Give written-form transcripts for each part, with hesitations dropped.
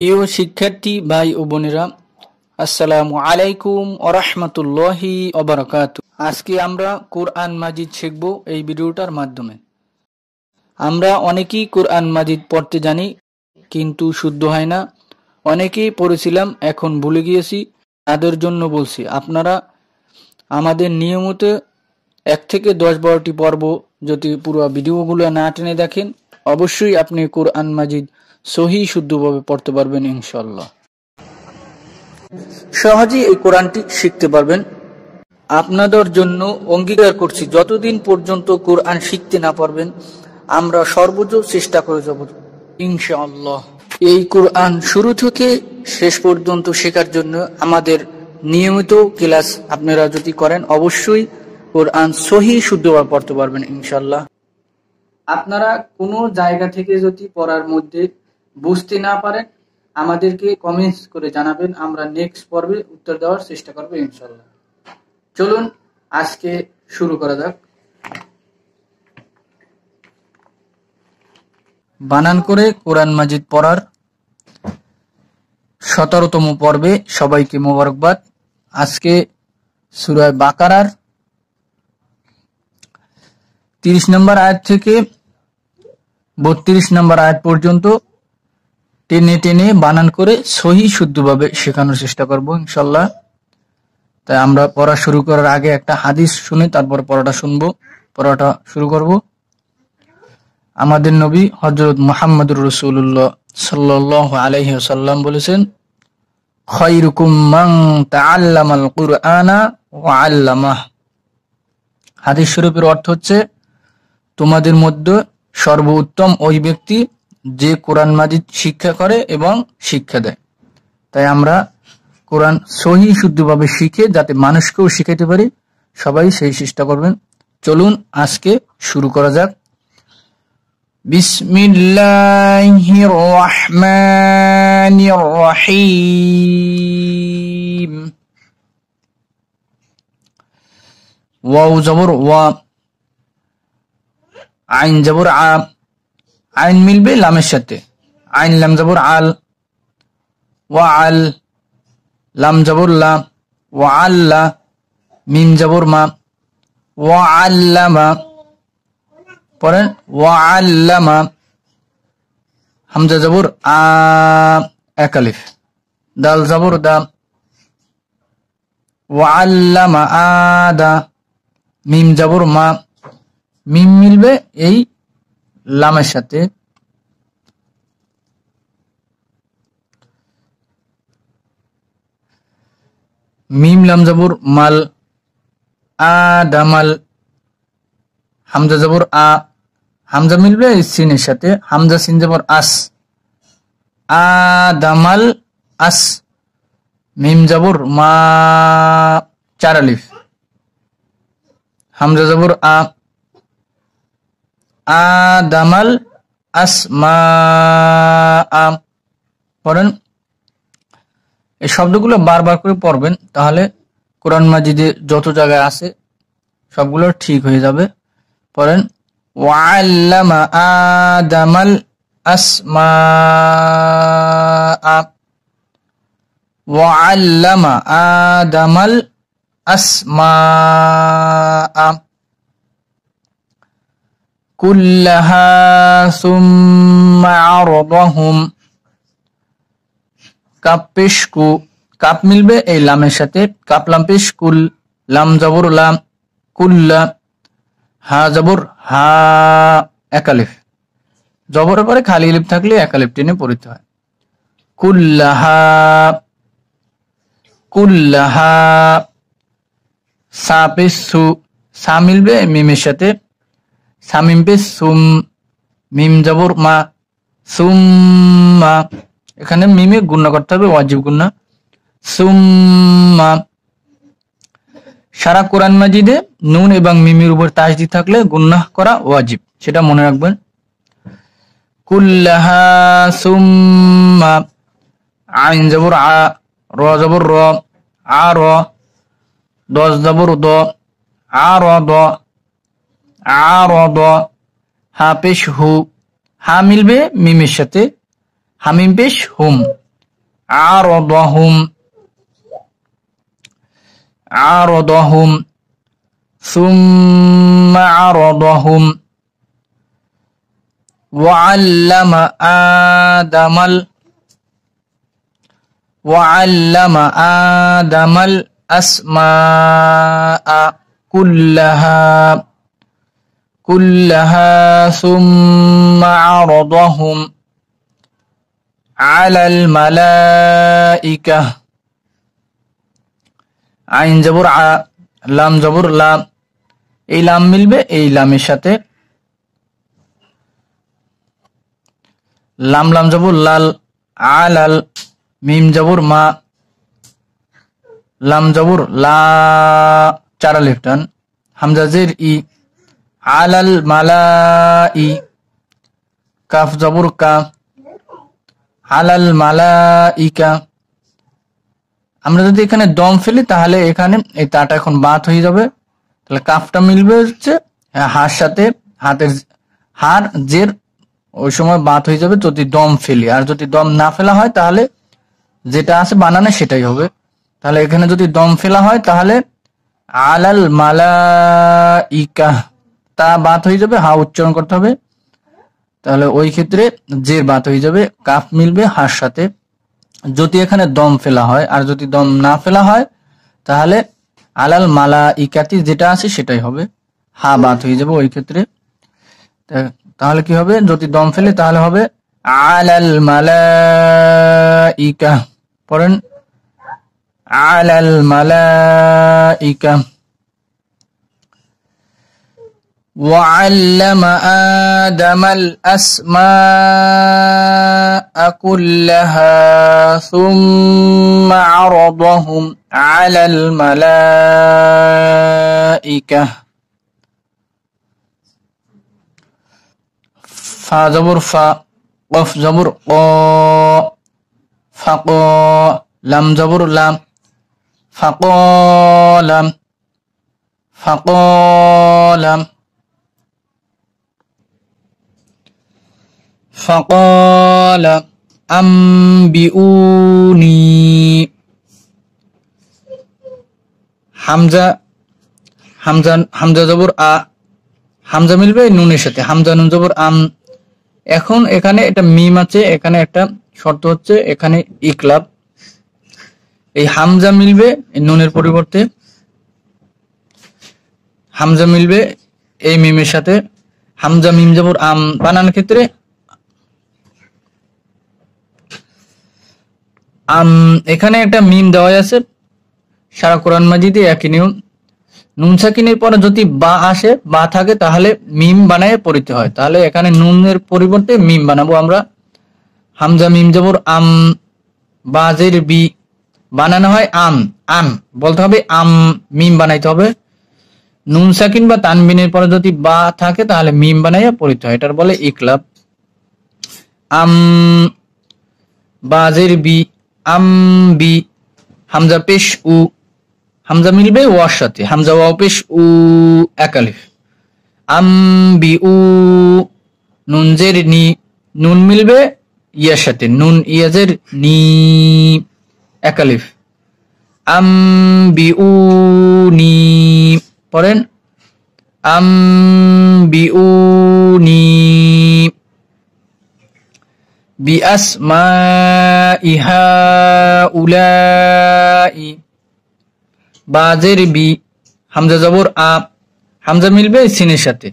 প্রিয় শিক্ষার্থী ভাই ও বোনেরা, আসসালামু আলাইকুম ওয়া রাহমাতুল্লাহি ওয়া বারাকাতুহু। আজকে আমরা কোরআন মাজিদ শিখব এই ভিডিওটার মাধ্যমে। আমরা অনেকেই কোরআন মাজিদ পড়তে জানি, কিন্তু শুদ্ধ হয় না। অনেকেই পড়েছিলাম, এখন ভুলে গিয়েছি। তাদের জন্য বলছি, আপনারা আমাদের নিয়মিত 1 থেকে 10-12টি পর্ব যদি পুরো ভিডিওগুলো না টেনে দেখেন, অবশ্যই আপনি কোরআন মাজিদ সহি শুদ্ধভাবে পড়তে পারবেন ইনশাআল্লাহ। সহজেই এই কোরআনটি শিখতে পারবেন। আপনাদের জন্য অঙ্গীকার করছি, যতদিন পর্যন্ত কোরআন শিখতে না পারবেন, আমরা সর্বোচ্চ চেষ্টা করে যাব ইনশাআল্লাহ। এই কোরআন শুরু থেকে শেষ পর্যন্ত শেখার জন্য আমাদের নিয়মিত ক্লাস আপনারা যদি করেন, অবশ্যই কোরআন সহি শুদ্ধভাবে পড়তে পারবেন ইনশাআল্লাহ। আপনারা কোনো জায়গা থেকে যদি পড়ার মধ্যে বুঝতে না পারেন, আমাদেরকে কমেন্টস করে জানাবেন, আমরা নেক্সট পর্বে উত্তর দেওয়ার চেষ্টা করব ইনশাআল্লাহ। চলুন আজকে শুরু করা যাক। বানান করে কোরআন মাজিদ পড়ার 17তম পর্বে সবাইকে মোবারকবাদ। আজকে সূরা বাকারার 30 নম্বর আয়াত থেকে 32 নম্বর আয়াত পর্যন্ত টেনে টেনে বানান করে সহি শুদ্ধভাবে শেখানোর চেষ্টা করব ইনশাআল্লাহ। তাই আমরা পড়া শুরু করার আগে একটা হাদিস শুনে তারপর পড়াটা শুনবো, পড়াটা শুরু করব। আমাদের নবী হযরত মুহাম্মদুর রাসূলুল্লাহ সাল্লাল্লাহু আলাইহি ওয়াসাল্লাম বলেছেন, খায়রুকুম মান তাআল্লামাল কুরআনা ওয়া আল্লামাহ। হাদিস শরীফের অর্থ হচ্ছে, তোমাদের মধ্যে সর্বোত্তম ওই ব্যক্তি যে কোরআন মাজিদ শিক্ষা করে এবং শিক্ষা দেয়। তাই আমরা কোরআন সহি শুদ্ধভাবে শিখে যাতে মানুষকেও শিখাইতে পারি, সবাই সেই চেষ্টা করবেন। চলুন আজকে শুরু করা যাক। বিসমিল্লাহির রহমানির রহিম। ওয়াও জবর ওয়া, আইন জবর আ, আইন মিলবে লামের সাথে, আইন লাম জবর আল, ওয়া আল, লাম জবর লা, ওয়া আল্লা, মিম জবর মা, ওয়া আল্লামা। পড়েন ওয়া আল্লামা। হামজা জবর আ, এক আলিফ, দাল জবর দা, ওয়া আল্লামা আদা, মিম জবর মা, মিম মিলবে এই লামের সাথে। মিম লাম জবর মাল, আদামাল, হামজা জবর আ, হামজা মিলবে সিনের সাথে, হামজা সিন জবর আস, আদামাল আস, মিম জবর মা, চার আলিফ, হামজা জবর আ, আদামাল আসমা। পড়েন এই শব্দগুলো বারবার করে পড়বেন, তাহলে কোরআন মাজিদে যত জায়গায় আছে সবগুলো ঠিক হয়ে যাবে। পড়েন ওয়াল্লামা আদামাল আসমা, ওয়াল্লামা আদামাল আসমা কুল্লাহা সুম্মা আরদাহুম। কাপ পেশ কু, কাপ মিলবে এই লামের সাথে, কাপ লাম পেশ কুল, লাম জবর লাম, কুল্লা, হা জবর হা, এক আলিফ, জবরের পরে খালি আলিফ থাকলে এক আলিফ টেনে পড়তে হয়। কুল্লাহা, কুল্লাহা। সা পেশ সু, সা মিলবে মিমের সাথে, সামিম পেশ সুম, মিম জবর মা, সুম্মা। এখানে মিমে গুণা করতে হবে, ওয়াজিব গুণা, সুম্মা। সারা কোরআন মাজিদে নুন এবং মিমের উপর তাসদিদ থাকলে গুনাহ করা ওয়াজিব, সেটা মনে রাখবেন। কুল্লাহা সুম্মা, আইন জবর আ, র জবর র, আ র, দজ জবর দ, আ র দ, আ র দ, হা পেশ হু, হা মিলবে মিমের সাথে, হামিম পেশ হুম, عرضهم عرضهم ثم عرضهم وعلم آدم الأسماء كلها ثم عرضهم على الملائكة আইন জবর আ লাম জবর লা এই লাম মিলবে এই লামের সাথে লাম লাম জবর লাল আলাল মিম জবর মা লাম জবর লা চার আলিফ টান হামজা জের ই আলাল মালাই কাফ জবর কা আলাল মালাইকা আমরা যদি এখানে দম ফেলি তাহলে এখানে এই তাটা এখন বাত হয়ে যাবে তাহলে কাফটা মিলবে হচ্ছে হার সাথে হাতের হার জের ওই সময় বাত হয়ে যাবে যদি দম ফেলি আর যদি দম না ফেলা হয় তাহলে যেটা আছে বানানে সেটাই হবে তাহলে এখানে যদি দম ফেলা হয় তাহলে আলাল মালাইকা তা বাত হয়ে যাবে হা উচ্চারণ করতে হবে তাহলে ওই ক্ষেত্রে জের বাত হয়ে যাবে কাফ মিলবে হার সাথে যদি এখানে দম ফেলা হয় আর যদি দম না ফেলা হয় তাহলে আলাল মালাইকাতি যেটা আছে সেটাই হবে হা বাত হয়ে যাবে ওই ক্ষেত্রে তাহলে কি হবে যদি দম ফেলে তাহলে হবে আলাল মালাইকা পড়েন আলাল মালাইকা وعلم آدم الأسماء كلها ثم عرضهم على الملائكة فا زبر فا قف زبر قا فقا لم زبر لم فقال فقال فقال أنبئوني হামজা জবর আ হামজা মিলবে নুনের সাথে হামজা নুন জবর আম এখন এখানে একটা মিম আছে এখানে একটা শর্ত হচ্ছে এখানে ইকলাব এই হামজা মিলবে নুনের পরিবর্তে হামজা মিলবে এই মিমের সাথে হামজা মিম জবর আম বানানোর ক্ষেত্রে এখানে একটা মিম দেওয়া আছে সারা কোরআন মাজিদে একই নিয়ম নুন সাকিনের পরে যদি বা আসে বা থাকে তাহলে মিম বানায় পড়তে হয় তাহলে এখানে নুনের পরিবর্তে মিম বানাবো আমরা হামজা মিম জবর আম বাজের বি বানানো হয় আম বলতে হবে আম মিম বানাইতে হবে নুন সাকিন বা তানবিনের পরে যদি বা থাকে তাহলে মিম বানাইয়া পড়তে হয় এটার বলে ইকলাব আম বাজের বি আম বি হামজা পেশ উ হামজা মিলবে ওয়ার সাথে হামজা ওয়াও পেশ উ এক আলিফ আম বি উ নুন জের নি নুন মিলবে ইয়ার সাথে নুন ইয়াজের নি এক আলিফ আম বি উ নি পড়েন আম বি উ নি বিআসমাই হাউলাই বাজের বি হামজা জবর আ হামজা মিলবে সিনের সাথে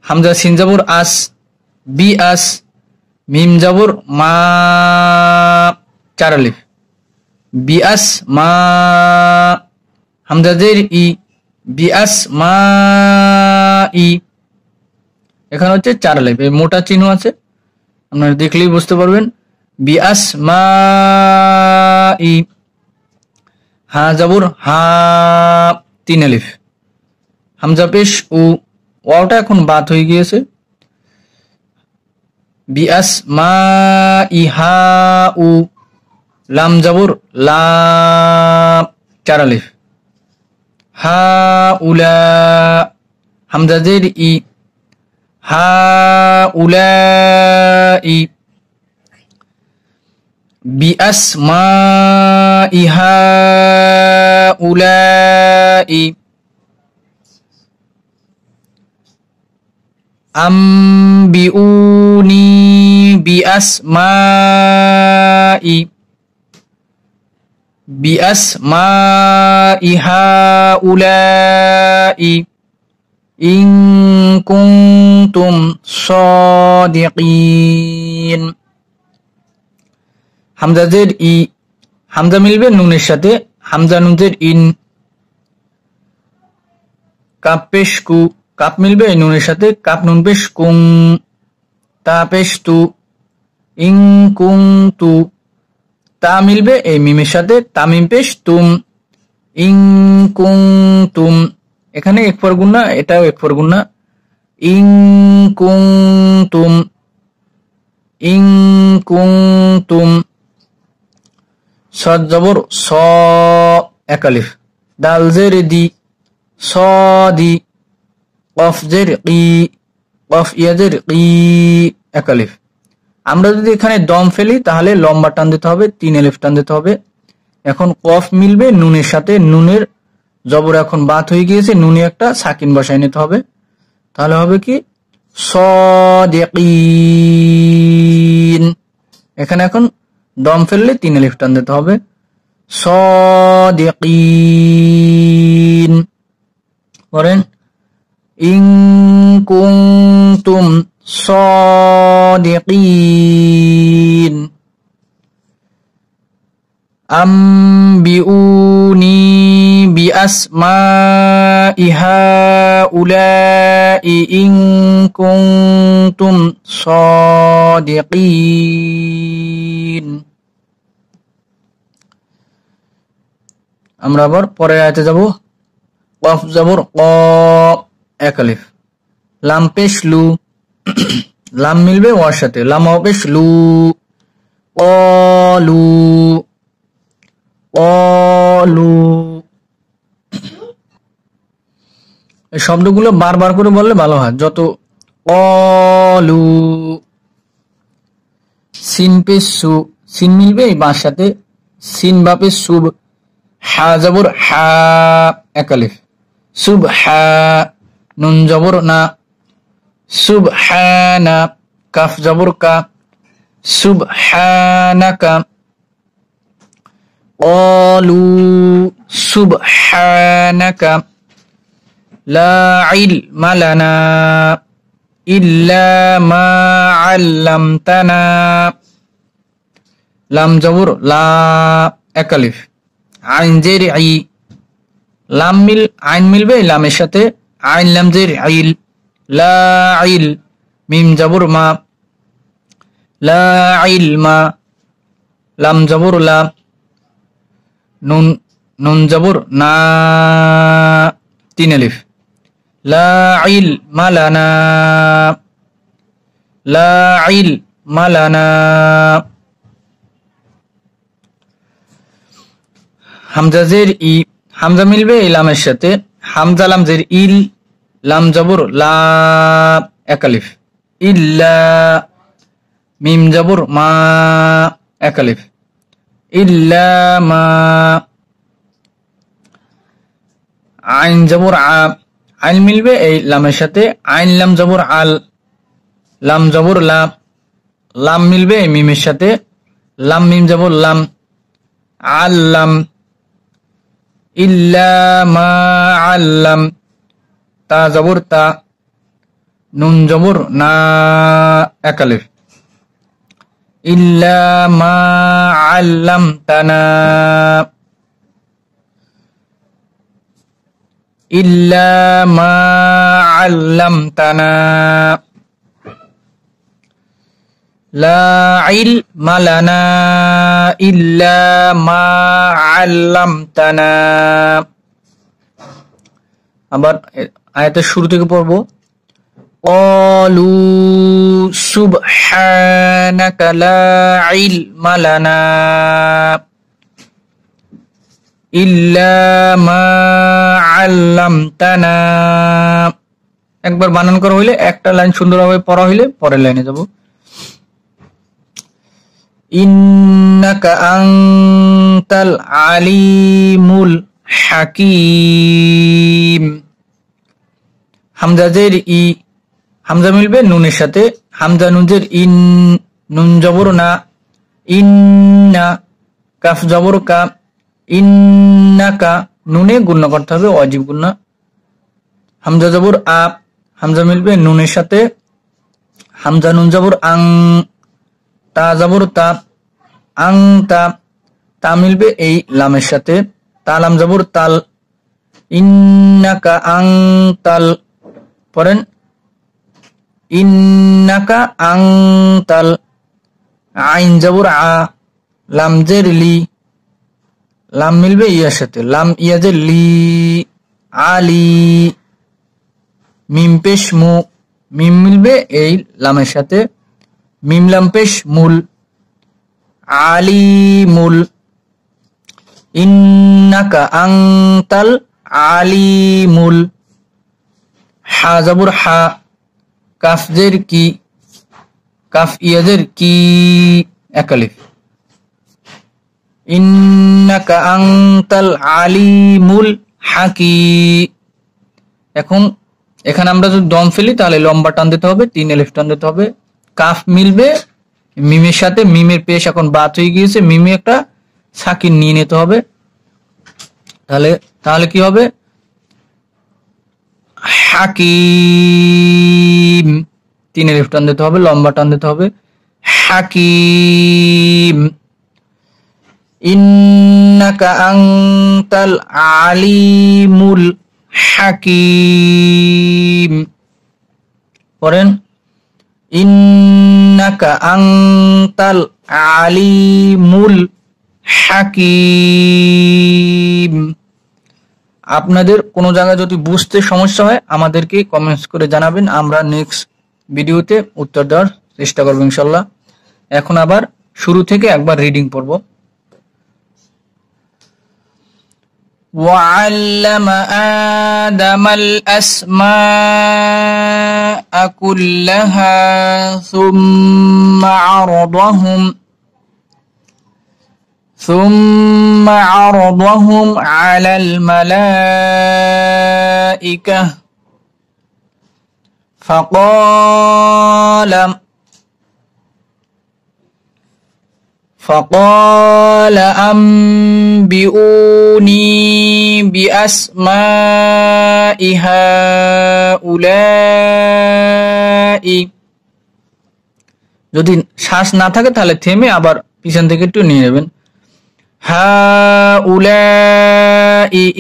হামজা সিন জবর আস বি আস মিম জবর মা চার আলিফ বি আস মা হামজা জের ই বি আস মা ই এখানে হচ্ছে চার আলিফ এই মোটা চিহ্ন আছে আপনারা দেখলেই বুঝতে পারবেন বি আস মা ই হা জবর হা তিন আলিফ হামজা পেশ উ ওয়াওটা এখন বাত হয়ে গিয়েছে বিআস মা ইহা উ লাম জবর লা চার আলিফ হা উলা হামজা জের ই হা উলা ই বিআসমাই হাউলাই আম্বিউনি বিআসমাই হাউলাই ইন কুনতুম সাদিকিন। হামজা জের ই, হামজা মিলবে নুনের সাথে, হামজা নুন জের ইন। কাপ পেশ কু, কাপ মিলবে নুনের সাথে, কাপ নুন পেশ কুং। তা পেশ তু, ইং কুং তু। তা মিলবে এই মিমের সাথে, তামিম পেশ তুম, ইং কুং তুম। এখানে এক ফর গুন্না, এটাও এক ফর গুন্না, ইং কুং তুম, ইং কুং তুম। সদ জবর স, এক আলিফ। দাল জের দি, স দি। কফ জের কি, কফ ইয়া জের কি, এক আলিফ। আমরা যদি এখানে দম ফেলি তাহলে লম্বা টান দিতে হবে, 3 আলিফ টান দিতে হবে। এখন কফ মিলবে নুনের সাথে, নুনের জবর এখন বাত হয়ে গিয়েছে, নুনে একটা সাকিন বসায় নিতে হবে, তাহলে হবে কি সাদিকিন। এখানে এখন দম ফেললে 3 আলিফ টান দিতে হবে, সাদিকিন। করেন ইন কুনতুম সাদিকিন আম্বিউনি বিআসমাই হাউলাই ইন কুনতুম সাদিকিন। আমরা আবার পরের আয়াতে যাব। কফ জবর ক, এক আলিফ। লাম পেশ লু, লাম মিলবে ওয়ার সাথে, লাম পেশ লু। অলু, অলু। এই শব্দগুলো বারবার করে বললে ভালো হয়, যত অলু। সিন পেশ সু, সিন মিলবে এই বার সাথে, সিন বা পেশ সুব। হা জবর হা, এক আলিফ। সুবহা, নুন জবর না, সুবহানা। কাফ জবর কা, সুবহানাকা। ক্বালু সুবহানাকা লা ইলমা লানা ইল্লা মা আল্লামতানা। লাম জবর লা, এক আলিফ। আইন জের ই, লাম মিল আইন মিলবে লামের সাথে, আইন লাম জের ইল, লা ইল। মিম জবর মা, লা ইলমা। লাম জবর লা, নুন নুন জবর না, 3 আলিফ। লা ইলমা লানা, লা ইলমা লানা। হামজা জের ই, হামজা মিলবে এই লামের সাথে, হামজা লাম জের ইল, লাম জবর লা, এক আলিফ। ইল্লা, মিম জবর মা, এক আলিফ। ইল্লা মা। আইন জবর আ, আইন মিলবে এই লামের সাথে, আইন লাম জবর আল, লাম জবর লা। লাম মিলবে এই মিমের সাথে, লাম মিম জবর লাম, আল্লাম। ইল্লা মা আল্লাম। তা জবর তা, নুন জবর না, এক আলিফ। ইল্লা মা আল্লামতানা, ইল্লা মা আল্লামতানা। লা ইলমা লানা ইল্লা মা আল্লামতানা। আবার আয়াতের শুরু থেকে পড়বো। ক্বালু সুবহানাকা লা ইলমা লানা ইল্লা মা আল্লামতানা। একবার বানান করা হইলে, একটা লাইন সুন্দরভাবে পড়া হইলে পরের লাইনে যাব। ইন্নাকা আনতাল আলিমুল হাকিম। হামজা জের ই, হামজা মিলবে নুনের সাথে, হামজা নুনজের ইন, নুন জবর না, ইন্না, কাফ জবর কা, ইন্নাকা, নুনে গুণনা করতে হবে, ওয়াজিব গুণনা। হামজা জবর আ, হামজা মিলবে নুনের সাথে, হামজা নুন জবর আং, তা জবর তা, আং তা, তা মিলবে এই লামের সাথে, তালাম জবর তাল, ইন্নাকা আং তাল। পড়েন ইন্নাকা আং তাল। আইন জবর আ, লাম জের লি, লাম মিলবে ইয়ার সাথে, লাম ইয়াজের লি, আলি। মিম পেশ মু, মিম মিলবে এই লামের সাথে, মিম লাম পেশ মূল, আলিমুল। ইন্নাকা আনতাল আলিমুল। হা জবর হা, কাফ জের কি, কাফ ইয়াজের কি, একালিফ। ইন্নাকা আনতাল আলিমুল হাকিম। এখন এখানে আমরা যদি দম ফেলি তাহলে লম্বা টান দিতে হবে, 3 এলিফ টান দিতে হবে। কাফ মিলবে মিমের সাথে, মিমের পেশ এখন বাত হয়ে গিয়েছে, মিমে একটা সাকিন নিয়ে নিতে হবে। তাহলে কি হবে? হাকিম। 3 এলিফ টান দিতে হবে, লম্বা টান দিতে হবে। হাকিম। ইন্নাকা আনতাল আলিমুল হাকিম। পড়েন ইন্নাকা আনতাল আলিমুল হাকিম। আপনাদের কোনো জায়গায় যদি বুঝতে সমস্যা হয় আমাদেরকে কমেন্টস করে জানাবেন, আমরা নেক্সট ভিডিওতে উত্তর দেওয়ার চেষ্টা করব ইনশাল্লাহ। এখন আবার শুরু থেকে একবার রিডিং পড়ব। وعلم آدم الأسماء كلها ثم عرضهم على الملائكة فقال أنبئوني بأسماء هؤلاء। যদি শ্বাস না থাকে তাহলে থেমে আবার পিছন থেকে একটু নিয়ে নেবেন। হাউলাই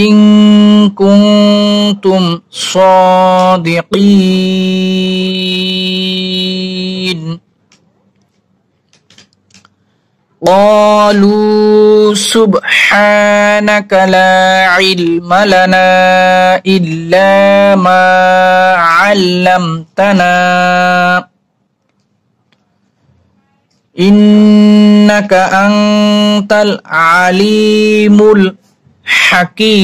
ইন কুনতুম সাদিকিন। قالوا سبحانك لا علم لنا إلا ما علمتنا إنك أنت العليم الحكيم।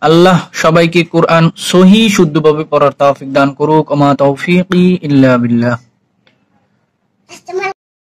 আল্লাহ সবাইকে কোরআন সহি শুদ্ধভাবে পড়ার তৌফিক দান করুক। আমা তৌফিকি ইল্লা বিল্লাহ।